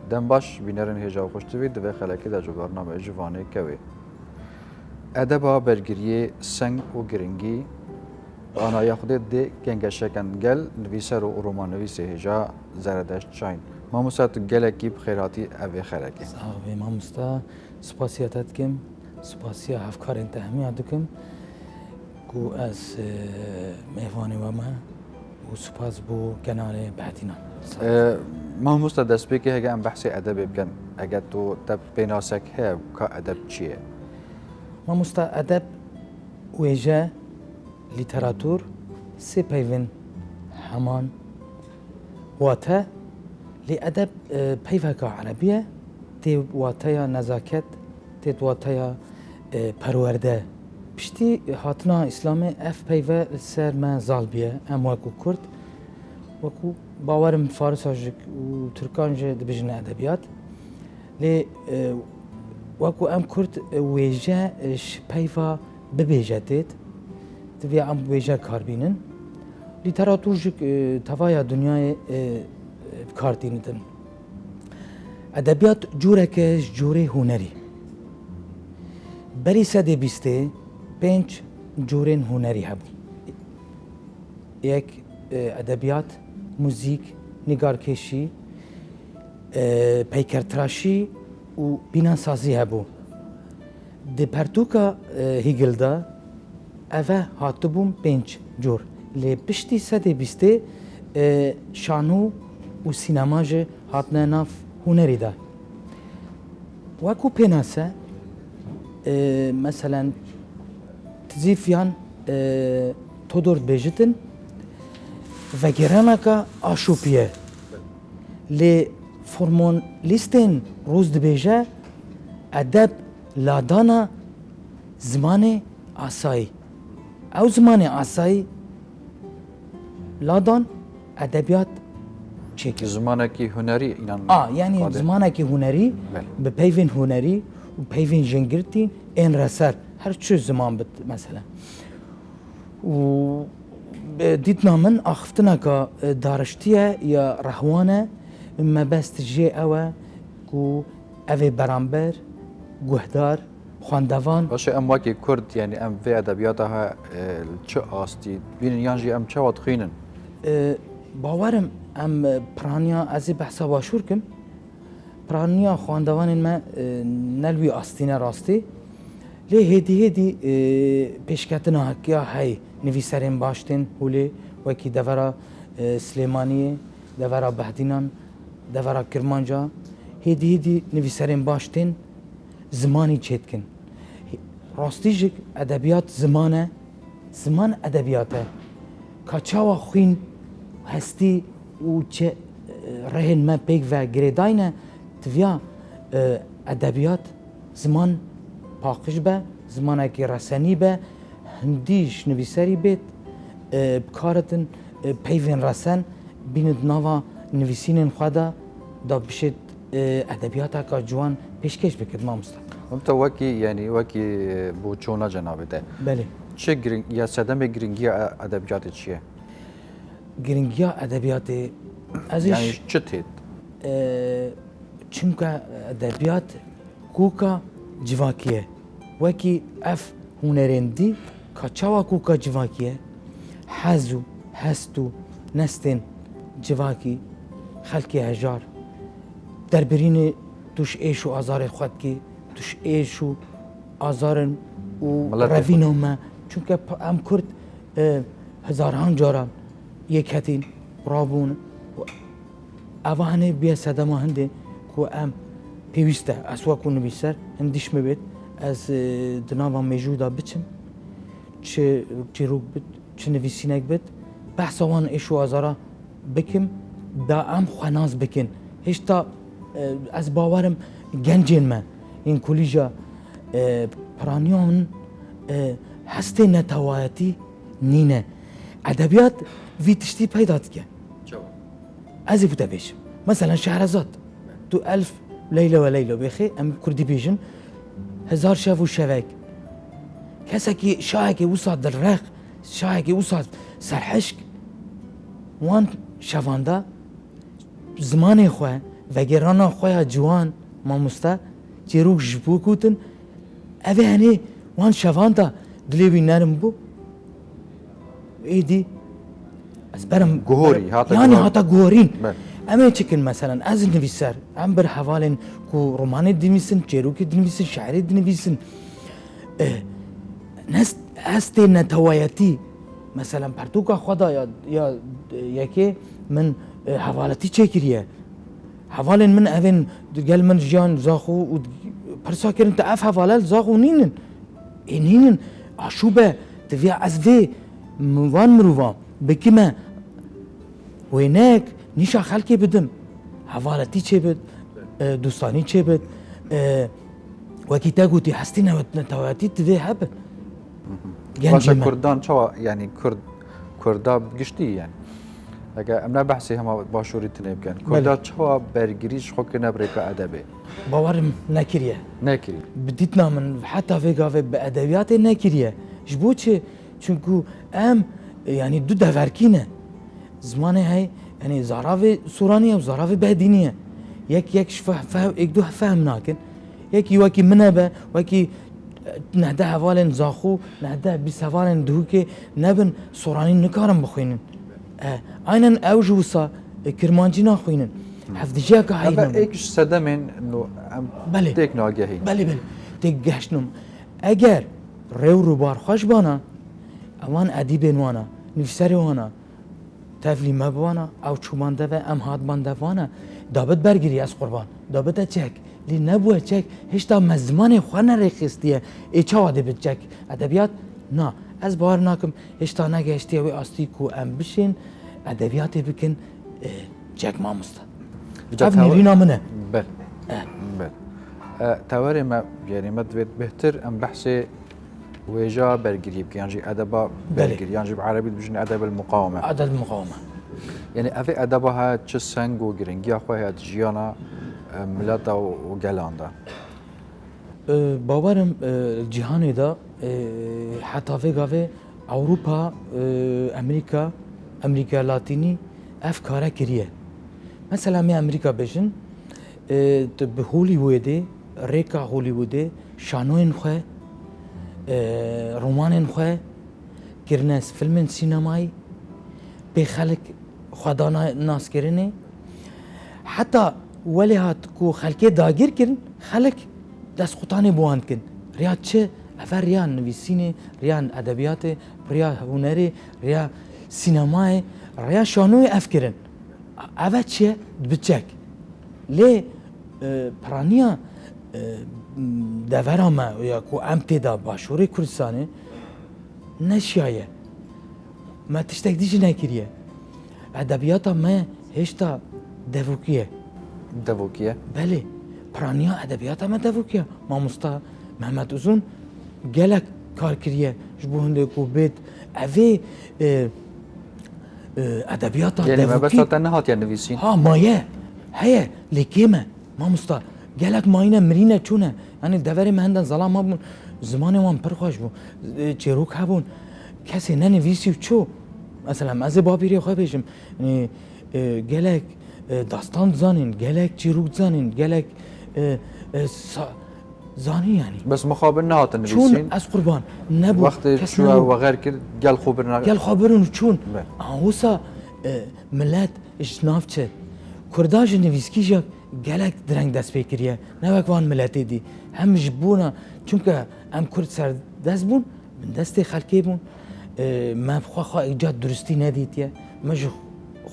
دم باش بینرن هجا خوش دوید و خلاکی دا جبرنامه جوانه کوی ادبا برگریه سنگ و گرنگی آنا یا خودت ده گنگ شکن گل نویسر و رومان نویس هجا زردشت چاین ما مستعد گلکی بخیراتی اوی خلاکی صاحبي ما مستا سپاسیاتتکم سپاسیا هفکار انتهمی دکم کو از مهوانی و ما و سپاس بو کنال بعدینا ما مستعد دست بی که هگه ام بحث ادب بکن اگر تو تب بیناسک ها که ادب چیه ما مستا ادب ویجا لیتراتور سی پیون همان واتا لأدب پیوکا عربیه تی واتایا نزاکت تی واتایا پرورده پشتی هاتنا اسلام اف پیوه سر من زالبیه ام وکو کرد وکو باورم فارس هاجک و ترکان جه دبیجن ادبیات لی وکو ام کرد ویجه پیوه ببیجتید تبی ام ویجه کاربینن لیتراتور جک توایا دنیای کارتینیدن ادبیات جوره که جوره هنری بری سده بیسته پنج جورین هنری هبو یک ادبیات موزیک نگارکشی پیکرتراشی و بیناسازی هبو دی پرتوکا هیگلدا اوه هاتبوم پنج جور لی پشتی سده بیسته شانو و سینما جه هاتنه ناف هنری ده وکو پیناسه مثلا تزیفیان تودور بیجتن و گرانکا آشوپیه لی فرمون لیستین روز دبیجه ادب لادانا زمان آسایی او زمان آسایی لادان ادبیات چیکی زمانه کی هنری اینان یعنی زمانه کی هنری به پیوین هنری و پیوین جنگرتی این رسر هر چه زمان بد مثلا و دیدنا من آخفتنا که دارشتیه یا رهوانه ما بست جی اوه کو اوه برانبر گهدار خواندوان باشه ام واکی کرد یعنی ام وی ادبیاتها چه آستی بینن یانجی ام چه وقت خوینن باورم ام پرانیا از بحثا باشور کم پرانیا خواندوان ما نلوی آستینه راستی لی هدی پیشکتنا حکیا های نویسرین باشتین هولی وکی دورا سلیمانی دورا بهدینان دورا کرمانجا هدی نویسرین باشتین زمانی چیتکن راستیجک ادبیات زمان ادبیاته کچاوا خوین هستی و چه رهن ما پیک و گریداینه تویا ادبیات زمان پاکش به زمانه که رسانی به هندیش نویسری بید بکارتن پیوین رسن بیند نوا نویسینن خواده دا بشید ادبیات که جوان پیشکش بکرد ما مستقل انت وکی یعنی وکی بوچونا جنابه ده بله چه گرینگ یا سدم گرینگی ادبیات چیه گرینگیا ادبیات ازش یعنی چه تید چونکه ادبیات کوکا جواکیه وکی اف هنرندی کچاوا کوکا جواکیه حزو هستو نستن جواکی خلکی هجار دربرین توش ایشو آزار خود کی توش ایشو آزارن و روینو ما چونکه ام کرد هزاران جاران یک هتین رابون اوانه بیا صدما هنده کو ام پیوسته اسوا کو نویسر اندیش میبید از دنابا موجودا بچم چه روک بید چه نویسینک بید بحث وان ایشو آزارا بکم دا ام خواناز بکن هشتا از باورم گنجین من این کلیجا پرانیون هسته نتوایتی نینه ادبیات وی تشتی پیدات که ازی بوده بیشم مثلا شهرزاد تو الف لیله و لیله بخی ام کردی بیشن هزار شف و شوک کسی که شاه که وصاد در رخ شاه که وصاد سرحشک وان شوانده زمان خواه وگرانا خویا جوان ماموستا چیروک جبو کوتن اوه هنی وان شوان دا دلیوی نرم بو ایدی از برم گوهری، هاتا يعني گوهر. هاتا جوهرين بله. اما تشكن مثلا از نویسر ام بر حوالن کو رومان دنویسن چیروک دنویسن شعر دنویسن نست است نتوایتی مثلا پرتوکا خدا یا یکی من حوالتی چکریه حوالن من اوین قال من جان زاخو و پرسا کرن تا اف حوالل زاخو نینن نینن عشوبه تفي عزفي موان مروان بكما وينك نيشا خلقي بدم حوالتي چه بد دوستاني چه بد وكي تاقوتي حستينا نتواتي تفي هبد باشا كردان شو يعني كردا گشتي يعني اگه امنا بحثي هما باشوري تنيب كان كردا شو برگريش خو كنا بريك ادبي باورم نكريه ناكري بديتنا من حتى في قافي بادبيات نكريه جبوتشي چونكو ام يعني دو دفركينه زمان هاي يعني زرافي سورانيه وزرافي بهدينيه يك فهم يك دو فهم ناكن يك يوكي منبه وكي نهده حوالن زاخو نهده بسوالن دوكي نبن سوراني نكارم بخوينن aynen evjusa kirmancı naxwînin hevdijek اما hayînin ايكش سدمن انه بله. تيك ناگهين بله تێک گەشتنم ئەگەر ڕێو ڕووبار خۆش بانە ئەوان ئەدیبێن وانە نویسەری وانە تەفلی مەبوانە ئەو چومان دەبێ ئەم هاتمان دەوانە دابت بەرگری ئەس قوربان دابتە چەک لی نەبووە چەک هێشتا مە زمانی خوا نەڕێخستیە ئێ چاوا دەبێت چەک ئەدەبیات نا ez باور nakim hêşta negehiştiye wê astî ku em bişên edebiyatê bikin çek mamosta. Ev nêrîna min e. بل بل توري ما يعني ما دويت بهتر ام بحثي ويجا برجريب يعني جي ادبا برجر يعني جي بعربي بجن ادب المقاومه Adel muqaweme. يعني افي ادبها تشسنج وجرينجي اخويا جيانا ملاتا وجلاندا باورم cihanê da heta vê gavê Ewropa Amerîka Latînî ev kare kiriye. Mesela me Amerîka bêjin bi Hollywoodê rêka Hollywoodê şanoyên xwe romanên xwe kirine filmên sînemayî pê xelek xwedana naskirinê heta welê hat ku xelkê dagir kirin xelek destxutanê bi wan dikin riya çi ev riya nivîsînê riya edebiyatê riya hunerê riya sînemayê riya şanoyê ev kirin ev çi ye bi çek lê piraniya devera me ya ku em tê da başûrê Kurdistanê neşiyaye me tiştek dî jî nekiriye edebiyata me hêşta devûkiye دافوكيه بله پرانیا ادبیات هم دفوکیه ماموستا محمد اوزون گلک کار کریه جبو هنده کو بید اوی ادبیات يعني ما بس دفوکی تنهات يعني نفيسين ها مایه هیه لیکیمه ماموستا گلک ماینه مرینه چونه یعنی دوری مهندن ظلام بون زمان وان پر خوش بون چیروک هبون کسی نه نویسی و چو مثلا از بابیری خواه بیشم یعنی گلک داستان زانين جالك تشيروك زانين جالك زاني يعني بس مخابر نهات شون النفيسين از قربان نبو وقت شو وغير كده قال خبرنا قال خبرون شون بله. هوسا ملت اشنافچه كرداج نويسكيجا جالك درنگ دست فكريه نبك وان ملتي دي هم جبونا چونك ام كرد سر دست بون من دست خلقي بون ما بخوا ايجاد درستي نديتيه مجو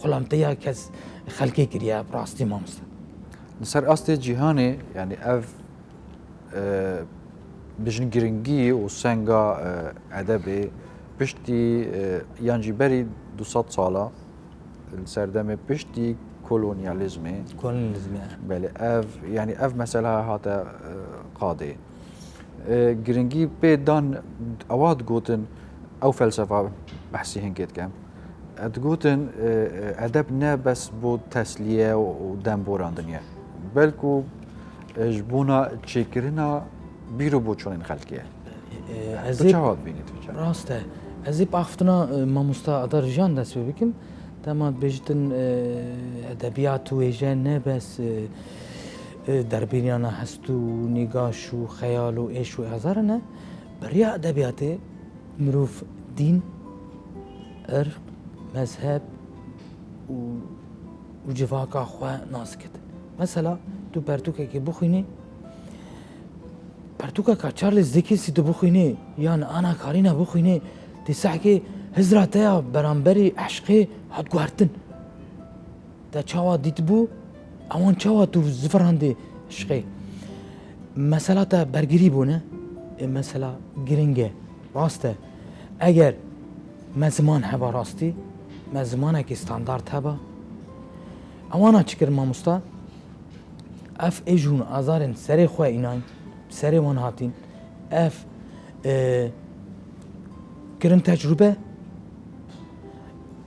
خلامتيا كس خلقي كريا براستي مامستا سر أصل جهاني يعني أف بجن جرينجي وسنجا أدبي بشتي يعني بري 200 سالة السردمة بشتي كولونياليزمي كولونياليزمي بله أف يعني أف مثلا هذا قاضي جرينجي بدان أواد قوتن أو فلسفة بحسي هنكيت كام تقولن أدب نه بس بود تسلیه و دم براندنیه بلکو جبونا چکرنا بیرو بود چون این خلقیه تو چه حال بینید؟ راسته ازی بافتنا ماموستا ادار جان دست بکم تمام بيجتن ادبيات ويجان نبس دربيانا هستو نقاش وخيال وايش وازارنا بريا ادبياتي مروف دين عرق مذهب وجفاكا خوا ناسكت مثلا تو برتوكا كي بخويني برتوكا كا تشارلز ديكنسي تو بخويني يعني انا كارينا بخويني تسحكي هزراتيا برامبري عشقي هات قوارتن دا چاوا ديتبو اوان چاوا تو زفرهندي عشقي مثلا تا برگري بونه مثلا گرنگه راسته اگر مزمان هبا راستي مزمانك استاندارد هبا اوانا چكر ماموستا اف اجون ازارن سري خو ایناین سري وان هاتين اف كرن تجربه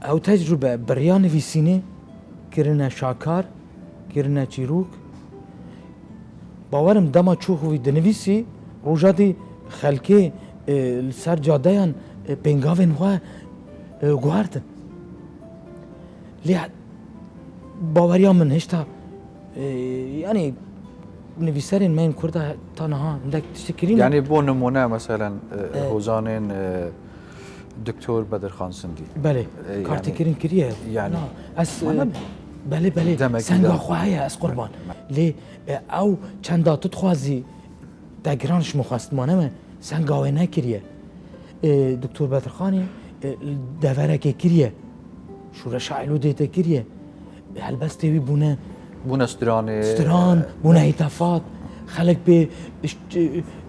او تجربه بريان في سيني كرنا شاكار كرنا چيروك باورم دما چوخو في دنويسي روجاتي خلكي السر جاديان بنگاوين هو گواردن ليه باوريا من هشتا يعني نویسرین من کرده تنها عندك تشتكرين يعني بو نمونه مثلا هوزانين دكتور بدر خان سندي بله يعني كارتكرين كريه يعني اس بله سنگا خواهی از قربان لی او چندا تتخوازی دگرانش مخواست مانه سنگاوه نکریه دكتور بدر خانی دورك كريه شورش علو ديتا كريه هالبس تيوي بونا ستران بونا هتافات خلق به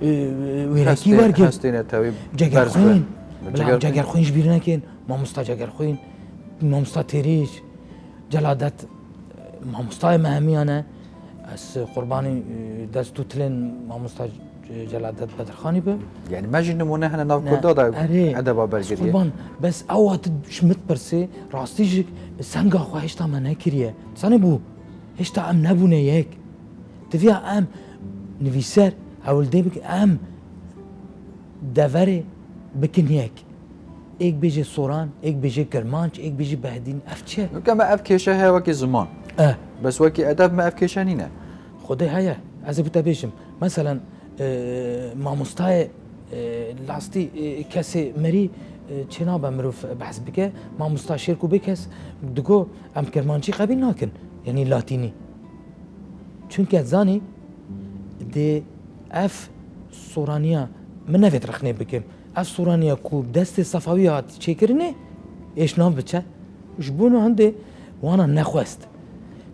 ويركي ورقه هستين تاوي جگر خوين بلا جگر خوين جبير نكين ما مستا جگر خوين ما مستا تيريش جلادت ما مستا مهمي انا اس قرباني دستو تلين ما مستا جلادت بدرخاني به يعني ما جي نمونه هنا ناف كردا دا ادبا برگريه قربان بس اوات شمت برسي راستيجك سنگا خواهش تا من نكريه سنه بو هشتا ام نبونه يك تفيا ام نویسر اول دی بک ام دوره بکن یک ایک بیجه سوران ایک بیجه کرمانچ ایک بیجه بهدین اف چه؟ كما اف كيشه هي وكي زمان بس وكي ادب ما اف كيشه نينا خدي هيا از بتا بيشم مثلا ماموستای لاستي کسی مری چنا بمروف بحث بکه ماموستا شرکو بکس دگو ام کرمانچی قبیل ناکن یعنی لاتینی چونکه زانی دي اف سورانيا من نفت رخني بكم اف سورانيا كوب دست صفويات تشكرني ايش نام بتشا جبونو عندي وانا نخوست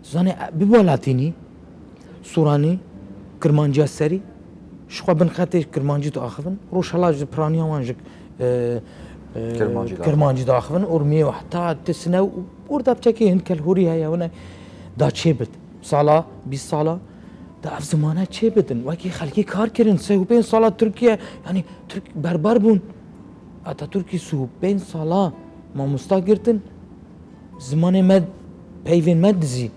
زاني ببولاتيني سوراني كرمانجا سري شخوا بن خاتي كرمانجي تو اخفن روش هلاج برانيا وانجك كرمانجي تو اخفن ورمي وحتى تسنو وردا بتشكي هن كالهوري هيا هنا دا تشيبت صالا 20 صالا دا اف زمانه چه بدن وکی خلکی کار کردن 35 ساله ترکیه یعنی ترک بربر بون اتا ترکی 35 ساله ما مستاگرتن زمان مد پیوین مد دزین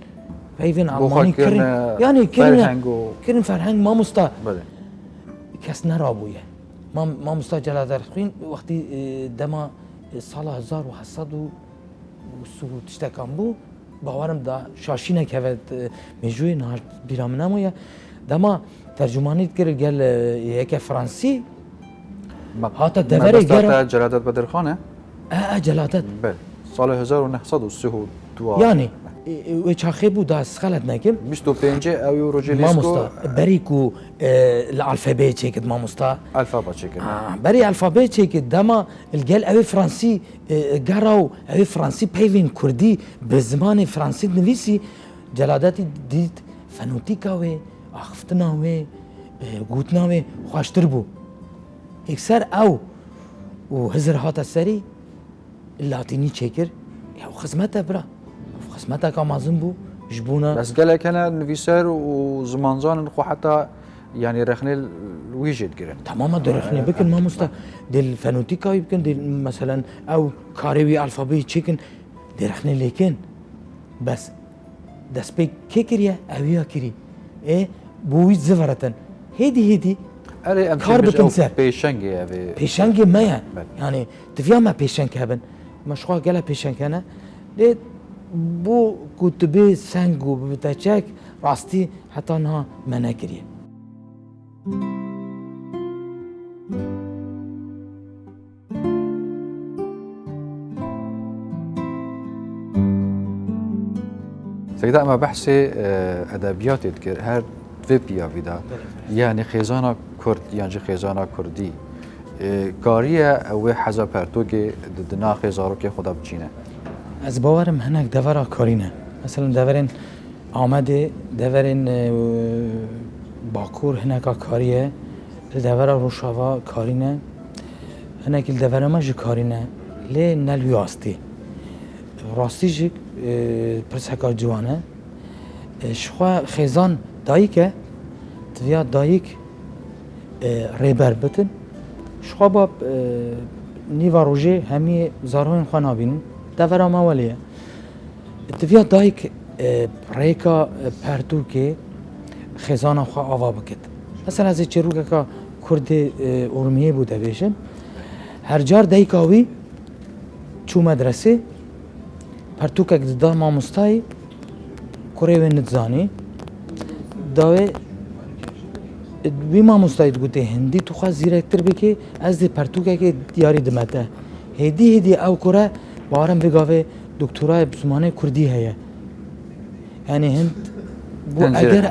پیوین آلمانی کرن یعنی کرن فرهنگ ما مستا کس نرابویه ما مستا جلادر خوین وقتی دما سال 1800 و تشتکان بو باورم دا شاشینه که میجوی نهار بیرام نمویه دما ترجمانیت کرد گل یک فرانسی هاتا دوره گرم جلادت بدرخانه؟ جلادت بله سال 1932 یعنی و چاخه بود دست غلط نکم 25 اویو روجلیسکو ماموستا بری کو الالفابه چیکد ماموستا الفابه چیکد بری الفابه چیکد دما الگل اوی فرانسی گراو اوی فرانسی پیوین کردی به زمان فرانسی نویسی جلادتی دید فنوتیکا و آخفتنا و گوتنا و خواشتر بو اکثر او و هزر هات سری لاتینی چیکر یا خدمت برا خدمتها كامازن بو جبونا بس قالك انا نفيسار وزمانزان نخو حتى يعني رخني الويجد قرن تماما دو رخني بكن ما مستا دي الفانوتيكا يمكن دي مثلا او كاريوي الفابي تشيكن دي رخني ليكن بس دس بي كيكريا اويا كري ايه بويت زفرتن هيدي اري كار بكنسر بيشنجي مايا يعني تفيا ما بيشنك هبن مشروع قالها بيشنك انا لێ بۆ کوتبێ سنگ و بتەچەک ڕاستی هەتا نها me nekiriye. سيدا اما بحثي ادبيات تذكر هر في بيافيدا يعني خيزانا كرد يعني خيزانا كردي كاريه او حزب پرتوگي دنا خيزارو که خدا بچينه از باورم هنک دورا کارینه مثلا دورن آمده دورن باکور هنکا کاریه دورا روشاوا کارینه هنک دورا ماج کارینه لی نلوی آستی راستی جک پرسکا جوانه شخوا خیزان دایکه تویا دایک ریبر بتن شخوا باب نیوا روژه همی زارهون خواه نابینن دورا موالیه تویا دایک ریکا پرتو که خیزان خواه آوا بکد مثلا از چروکه که کرد ارمیه بوده بیشن هر جار دایکاوی چو مدرسه پرتو که دا ماموستای کره و نتزانی داوه بی ماموستای گوته هندی تو خواه زیرکتر بکی از دی پرتو که دیاری دمته هدی او کره بارم بگاوه دکترای بزمانه کردی هیه یعنی هند بو اگر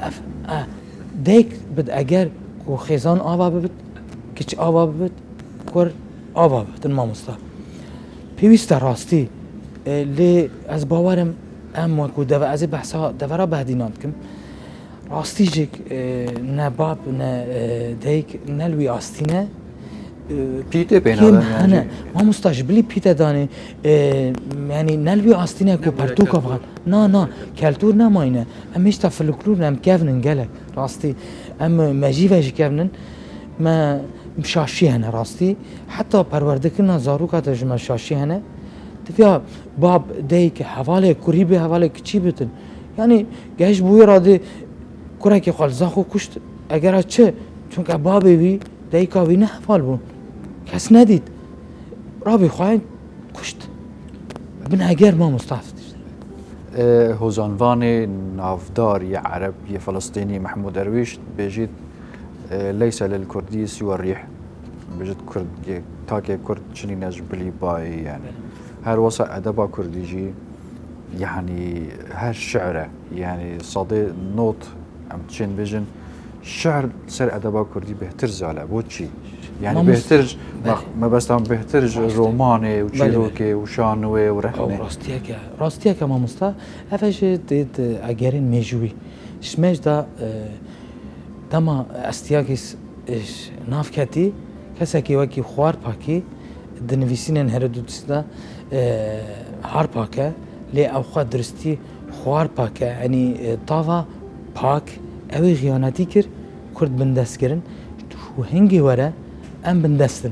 دیک بد اگر کو خیزان آوا ببید کچ آوا ببید کر آوا ببید ماموستا پیوسته راستی لی از باورم اما کو دو از بحثا دورا بهدینات کم راستی جک نه باب نه دیک نلوی آستینه پیته بین كم آدم أنا يعني ما مستعجب لي بيتا داني يعني نلوي أستينا كو برتو كفغان نا كالتور نا ماينة أمش تفلكلور نم كافنن قالك راستي أما ماجي فاجي كافنن ما مشاشي هنا راستي حتى پروردكنا زاروكا تج مشاشي هنا تفيا باب ديك حوالي قريبي حوالي كچي بتن يعني جاش بوي رادي كراكي خالزاخو كشت اگر چه چون که بابي وي ديكا وي نه حوال بون کس ندید رابي خواهد کشت بن اگر ما مستعفد هوزانواني نافدار يا عرب يا فلسطيني محمود درويش بيجيت ليس للكردي سوى الريح بيجيت كرد تاكي كرد شني نجبلي باي يعني هر وسع أدبا كرديجي يعني هر شعره يعني صدي نوت ام تشين بيجن شعر سر أدبا كردي بهتر زاله بوتشي يعني بهتر ما بس هم بهتر روماني وشيروكي وشانوي ورحمه راستيك ما مستا افش ديت اگرين ميجوي شمش دا دما استياكيس نافكتي كسكي وكي خوار باكي دنفيسين هردوتس دا هار باكا لي او خا درستي خوار باكا يعني طاوا باك اوي غياناتي كر كرد بندس كرن شو هنگي ورا ام بندستن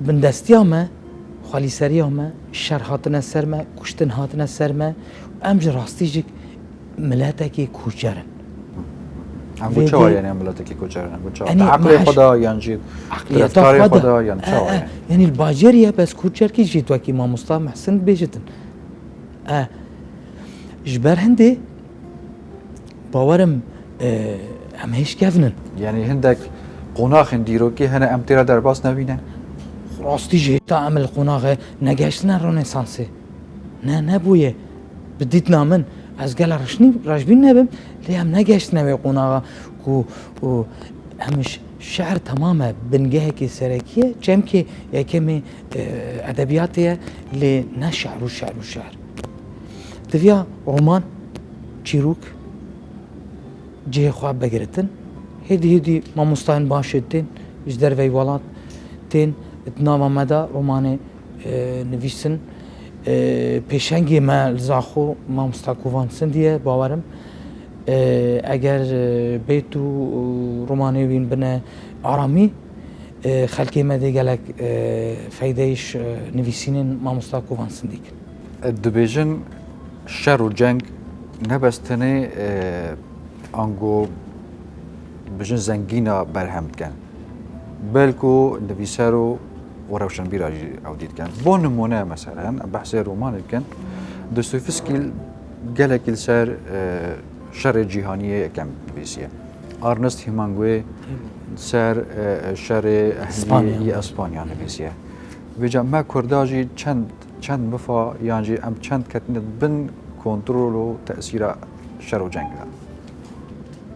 بندستي ما خالي سري ما شر هاتنا سرما كشتن هاتنا سرما ام راستيجك ملاتكي كوچرن ام بوچوا يعني ملاتكي كوچرن ام بوچوا عقل خدا يعني جيت رفتار خدا يعني چوا يعني الباجريه بس كوچر كي جيت وكي ما مصطفى محسن بيجتن جبر هندي باورم ام هيش كافنن يعني هندك قناخ ديروكي هنا امتيرا درباس نبينه راستي جي تعمل قناغ نگشتنا رنسانسي نبويه بديت نامن از قال رشني راجبين نبم لي هم نگشتنا بي قناغ كو همش شعر تماما بنجهك سركيه جمكي يا كمي ادبياتيه اللي نشعر وشعر تفيا رومان چيروك جه خواب بگرتن هدي ما مستعين باشدتين اجدر في ولات تين اتناما مدى روماني نویسن پیشنگی ما لزاخو ما مستقوان سندیه باورم اگر بیتو روماني وين بنا آرامی خلقی ما دیگلک فایدهش نویسینن ما مستقوان سندیک الدبيجن شر وجنگ نبستني انگو بجن زنگینا برهم کن بلکو نویسرو وروشن بيراجي او ديت كان بون نمونه مثلا بحث رومان كان دوستويفسكي قالك السر شر جهانيه كم بيسيه ارنست هيمانغوي سر شر اهلي اسبانيا نبيسيه بيجا ما كرداجي چند بفا يعني ام چند كتنت بن كنترول و تاثير شر و جنگ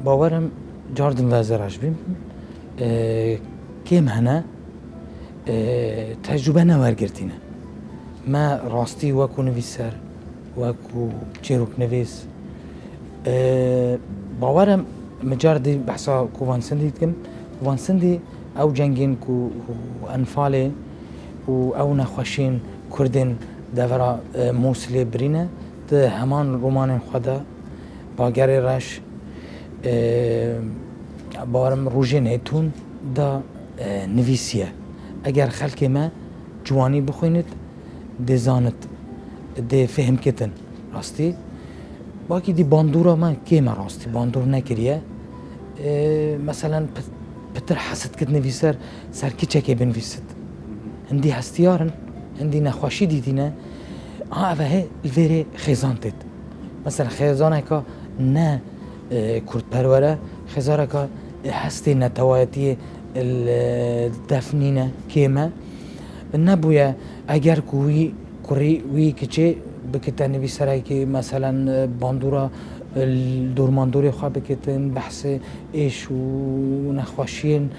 باورم جاردن وزراش بیم کم هنه تجربه نوارگرتینه ما راستی وکو نویسر وکو چیروک نویس باورم مجاردی بحثا کوانسندی کم کوانسندی او جنگین کو انفاله و او نخوشین کردین دورا موصله برینه ده همان رومان خدا باگر رش باورم روژه نیتون دا نویسیه اگر خلک ما جوانی بخوینید دزانت ده فهم کتن راستی باقی دی باندورا ما که ما راستی باندور نکریه مثلا پتر حسد کت نویسر سر کی چکه بنویسد هندی هستیارن هندی نخواشی دیدینه اوه الویره خیزانتید مثلا خیزانه که نه کرد پروره خزاره که هستی نتوایتی الدفنینه کیمه نبویا اگر کوی کری وی کچه بکتن بیسرای که مثلا باندورا دورماندوری خواه بکتن بحث ایش و نخواشین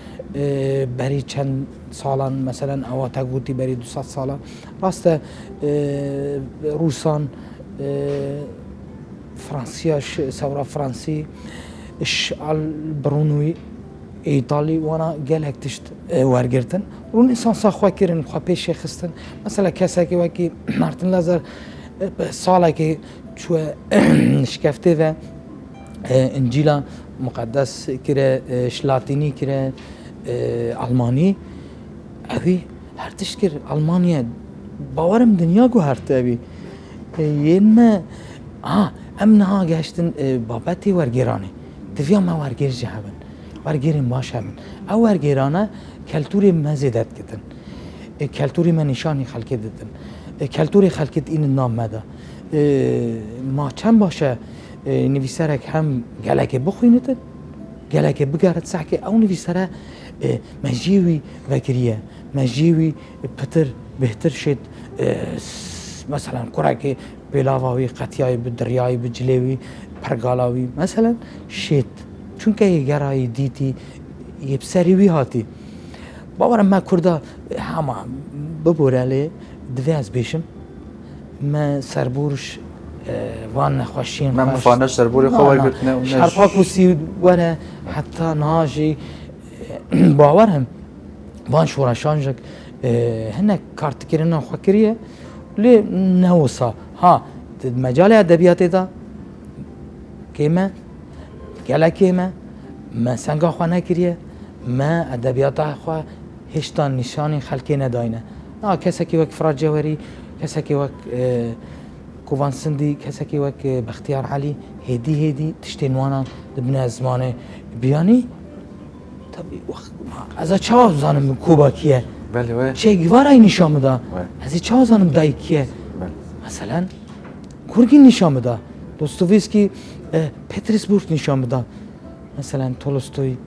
بری چند سالان مثلا اواتا گوتی بری 200 سالا راست روسان فرانسياش ثورة فرنسي الشعل برونوي ايطالي وانا قال هيك تشت وارجرتن رونيسانس اخوا كيرن خوا بيش خستن مثلا كاساكي واكي مارتن لازر صالكي شو شكفتي و انجيلا مقدس كره شلاتيني كره الماني ابي هر تشكر المانيا باورم دنيا جو هرت ابي يما امنها گشتن بابتی ورگیرانه دویا ما ورگیر جهبن ورگیریم باش هبن او ورگیرانه کلتوری مزیدت کتن کلتوری من نشانی خلقی دتن کلتوری خلقیت این نام مده ما چند باشه نویسرک هم گلک بخوینتن گلک بگرد سحکه او نویسره مجیوی وکریه مجیوی پتر بهتر شد مثلا كراكي بلاواوي قتياي بدرياي بجليوي برغالاوي مثلا شيت چونكه يگراي ديتي يبسريوي هاتي باورم ما كردا هما ببورالي دواز بيشم ما سربورش وان خوشين ما مفانش سربوري خوال قلتنا شرفاك وسي ولا حتى ناجي باورهم وان شورشانجك هنا كارت كيرنا خوكريه ليه نوصا ها مجال ادبيات دا كيما قال كيما ما سنگا خو نکریه ما ادبیات خو هشتا نشانی خلکی نداینه کسی که وک فراد جوهری کسی که وک کوان سندی کسی که وک بختیار علی هدی تشتینوانا دبنا زمانه بیانی طبی از چه زانم کوبا کیه بله چه گوارای نشان میده از چه زانم دای کیه مثلا کورگین نشان میده دوستویسکی پترزبورگ نشان میده مثلا تولستوی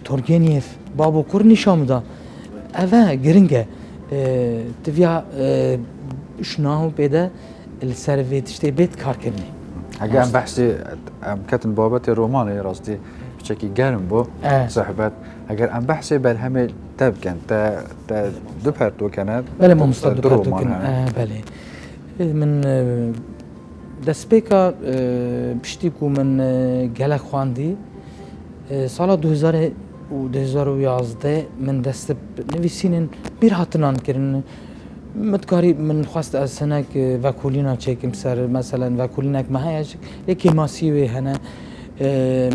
تورگنیف بابو کور نشان میده اوه گرنگه تبیا شناهو بده السرویت اشته بیت کار کنی اگه ام بحثی ام کتن بابت رومانه راستی بچکی گرم بو صحبت اگر ام بحثی بر همه تب کن تا دو پرتو کند بله ما مستد دو پرتو کن بله من دسپیکا پشتیکو من گلک خواندی سال 2011 من دست نویسینن بیر هاتنان کردن متکاری من خواست از سنک وکولینا چکم سر مثلا وکولینک مهیج یکی ماسیوی هنه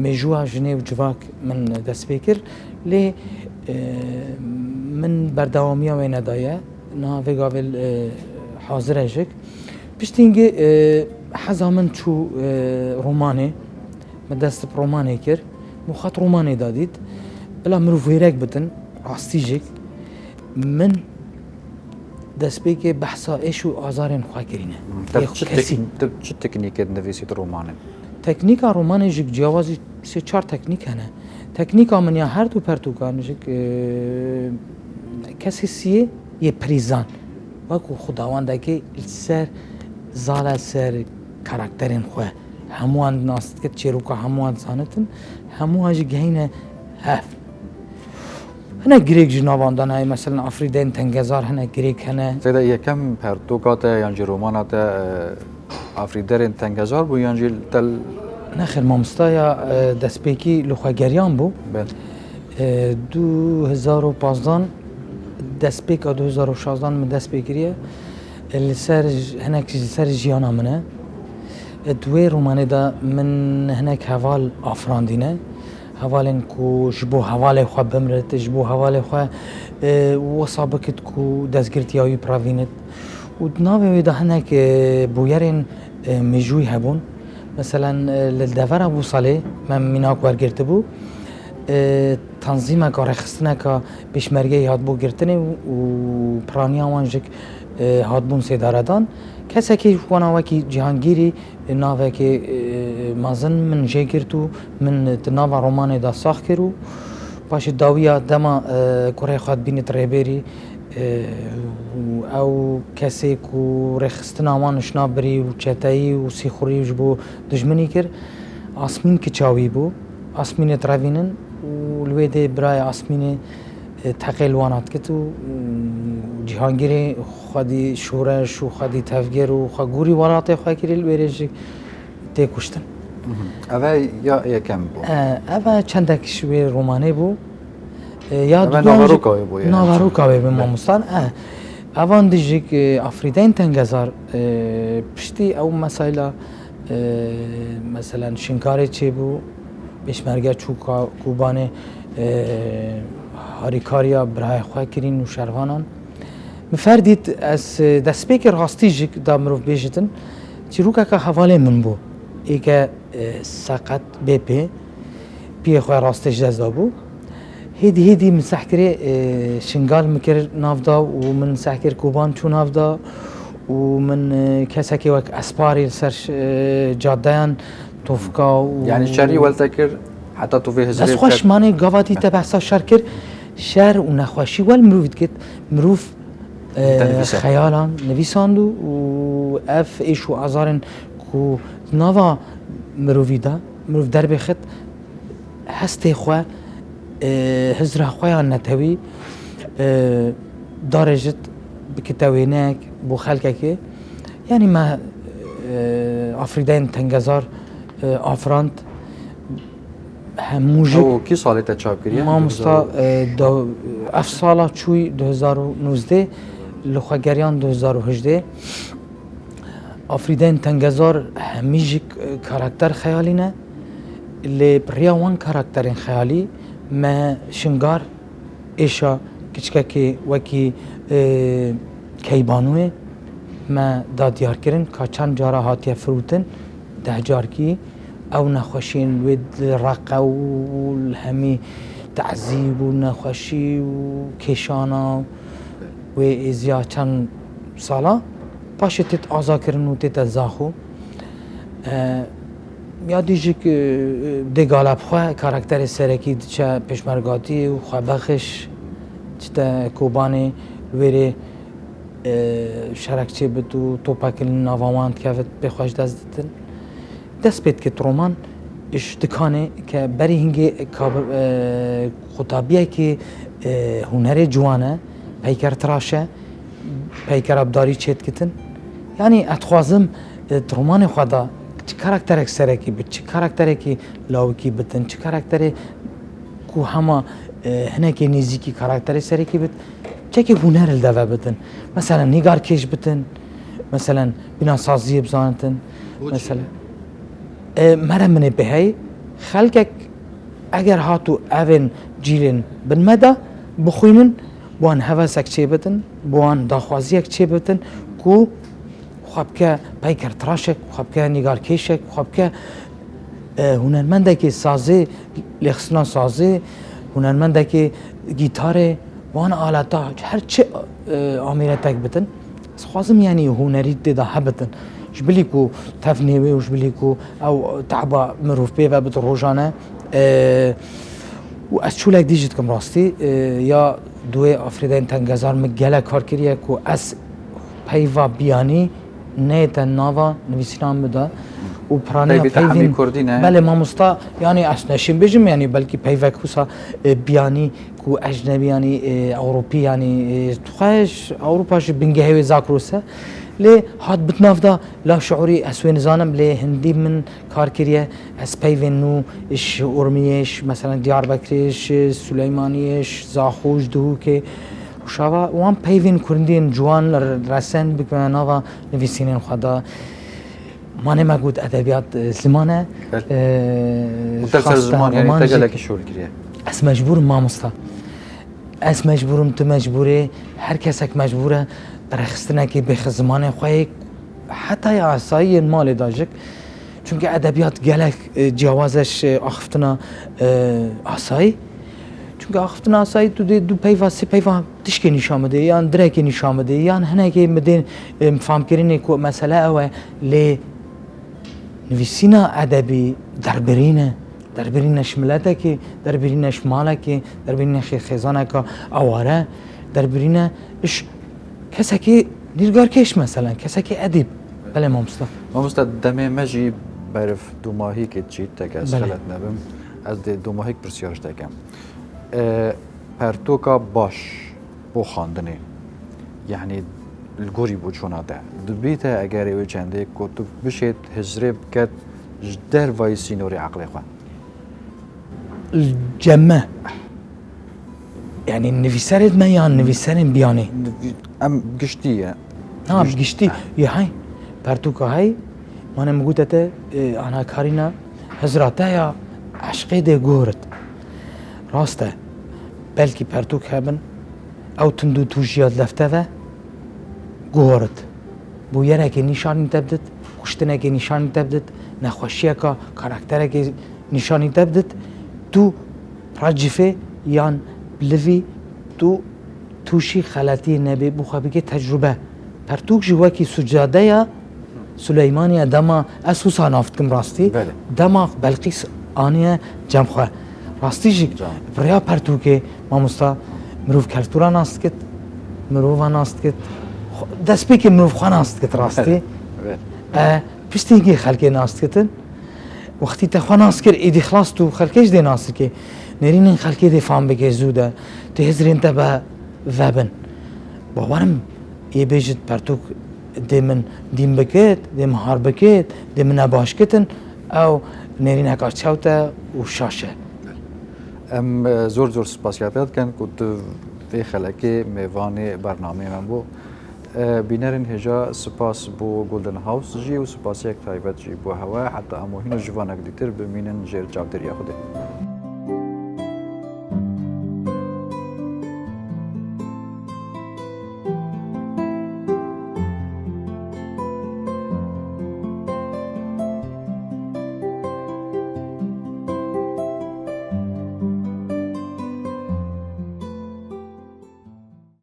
میجوا جنیو جواک من دست بکر لی من بردوامی و ندایه نه وگاول حاضر اجک پشتینگی حزامن چو رومانه من دست رومانه کرد مخاط رومانه دادید بلا مروف ویرک بدن راستیجک من دەست پێ کێ بەحسا ئێش و ئازارên خوا کردینە کەسی چ تکنیکت نویسیت رومانن تەکنیکا ڕۆمانێژێک جیاوازی سێ چهار تەکنیک هەنە تەکنیکا منیا هەردوو پەرتوکانژێک کەسی سیە یە پریزان وەکو خوداوەندەکەی سەر زالە سەر کاراکتەرên xwe هەمووان ناست کرد چێروکە هەمووان زانتن هەمووانژی گەینە هەف هەنە گرێک ji navandan heye mesela Afridên tengezar hene girêk hene Zêde yekem pertûka te yan jî romana te Afriderên tengezar bû yan jî tel nexir mamostaya destpêkî li xwegeriyan bû 2015 destpêka 2016 min dest pê kiriye li ser hinek ji ser jiyana min e دوێ ڕۆمانێ da min hinek heval afirandîne hevalên ku ji bo hevalê xwe bimrit ji bo hevalê xwe wisa bikit ku destgirtiya wî pravînit û di navê wê de hinek bûyerên mêjûyî hebûn meselen li devera bû salê me mînak wergirtibû tanzîmeka rêxistineka pêşmergeyê hatbû girtinê û piraniya wan jî hatbûn sêdaredan kesekî wana wekî cihangîrî navekê mezin min jê girt û min di nava romanê da sax kir û paşê dawiya dema kurê xwe dibînit rêberî ew kesê ku rêxistina wan nişna birî û çeteyî û sîxurî ji bo dijminî kir asmîn kiça wî bû asmînê trevînin û li wê dê biraya asmînê teqê li wan hat kit û cihangîrê xwedî şoreş û xwedî tevger û xwe gûrî welatê xwe kirî li wêrê jî tê kuştin ev e ya yekem bû ev e çendek ji wê romanê bû ya naveroka wê bû naveroka wê bi mamostan evan dijîk Afrideyên tengezar piştî ew mesayla meselen şinkarê çêbû pêşmerge çûka Kubanê harîkariya birayê xwe kirîn û şervanan min ferdît ez destpêkê rastî jî da mirov bêjitin çîrokeka hevalê min bû êke seqet bêpê piyê xwe rastî ji dest dabû hêdî hêdî min sehkirê şingal mikir navda û min sehkir Kuban çû navda û min kesekê wek esparî li ser caddeyan tofka û yani şerî weltek kir heta tu vê ez hizrê xweş manê gavatî te behsa şer kir şer û nexweşî wel mirovî dikit mirov xeyalan nivîsand û ev êş û azarên ku nava mirovî da mirov derbê xit hestê xwe hizra xwe yan netewî darê jî bikite wênek bo xelkekê yanî me Afrideyên tengezar afirand hemû jî kî salê te çap kiriye mamosta ev sala çûyî 2019 li xwegeriyan 2018 Afrideyên tengezar hemî jî karakter xeyalî ne lê piriya wan karakterên xeyalî me şingar êşa kiçikekê wekî Keybanûyê me da diyarkirin ka çend cara hatiye firûtin deh carkî ew nexweşiyên wê reqe û hemî teezîb û nexweşî û kêşana wê êziya çend sala paşê têt azakirin û tête zaxû ya dî jî dê galeb xwe karakterê serekî diçe pêşmergatî û xwebexiş çite Kobanê wêrê şerek çêbit û topekên nava wan dikevit pê xwe ji dest ditin dest pê dikit roman ji dikanê ke berî hingê xutabiyekî hunerê ciwan e peyker tiraş e peyker ebdarî çê dikitin yanî ez dixwazim romanê xwe da çi karakterek serekî bit çi karakterekî lawikî bitin çi karakterê ku hema hinekê nêzîkî karakterê serekî bit çekî huner li deve bitin meselen nîgarkêj bitin meselen bînasaziyê bizanitin meselen mere minê bihey xelkek eger hatû evên cîlên bin me de bixwînin bi wan hevesek çêbitin bi wan daxwaziyek çêbitin ku xwe bike peyker tiraşek xwe bike nîgarkêşek xwe bike hunermendekê sazê lêxistina sazê hunermendekê gîtarê وانا آلاتا هر چه عاملتك بتن خازم يعني هنري تدا هبتن جبليكو تفنيوي وجبليكو او تعبا مروف بيفا بتروجانا و از چولک دیجیت کم راستی یا دوی آفریدین تنگزار مگله کار کریه کو از پیوا بیانی نه تناوا نویسینام بده و پرانه پیوین کردی نه بله ما مستا یعنی اسنشیم بجم یعنی بلکی پیوا کوسا بیانی کو اجنبی یعنی اوروپی یعنی توخش اوروپاش بنگهوی زاکروسه لی هات بتنافدا لا شعوري اسوين زانم لی هندی من کار کریه اس پیوین نو اش ارمیش مثلا دیاربکرش سلیمانیش زاخوش دهوکه وشاوا وان پیوین کردین جوان رسن بکنه نوا نویسینین خدا مانه ما قد ادبیات زمانه مسلسل زمان يعني تجلك شو الكريه اس مجبور ما مستا اس مجبورم تو مجبوره هر کسک مجبوره برخستنه که بخ زمان خواه حتی عصایی مال داجک چون که ادبیات گلک جوازش آخفتنا عصایی چون که آخفتنا عصایی تو دو پیوا سه پیوا تشکی نشان بده یا درکی نشان بده یا هنه که مدین فهم کرینه که مسئله اوه لی نویسینا ادبی دربرینه شملته که دربرینه شماله که دربرینه خیزانه که آواره دربرینه اش کسی که نیرگار کش مثلا کسی که ادیب بله مامستا دمه مجی برف دو ماهی که چیت تک از خلط نبم از دو ماهی پرسیارش تکم پرتوکا باش بو خواندنه یعنی الگوری بو چونه ده دبیت اگر اوی چنده کتب بشید هزره بکد در وایسی نوری عقل خواه الجمع يعني نفسرت ما يعني نفسرن بياني ام قشتيه نعم قشتي يا هاي برتوكا هاي ما انا مقولته انا كارينا هزراتا يا عشقي دي غورت راسته بلكي برتوك هبن او تندو توجيات لفته غورت بو يرك نشان تبدت خوشتنك نشان تبدت نخوشيكا كاركترك نشان تبدت تو راجفه يان بلوی تو توشی خلاتی نبی بخوابی که تجربه پرتوک جواکی سجاده یا سلیمانی دما اسوسا نافتکم راستی دما بلقیس آنیه جمخواه راستی جی بریا پرتوکه ما مستا مروف کلتورا ناست کت مروفا ناست کت دست بی که مروف خواه ناست کت راستی پشتی که خلقه ناست کتن وقتی تخواه ناست کر ایدی خلاص تو خلقش دی ناست که نرين خلقي دي فهم بك زوده تهزرين تبع ذبن باورم يبيجت برتوك دي من دين بكيت دي مهار بكيت دي من اباش كتن او نرين هكا تشاوتا وشاشه ام زور سپاسیاتات كان كنت في خلقي ميواني برنامه من بو بینرین هجا سپاس بو گلدن هاوس جی و سپاس یک تایبت جی بو هوا حتی امو هینو جوانک دیتر بمینن جیر جاودر یا خوده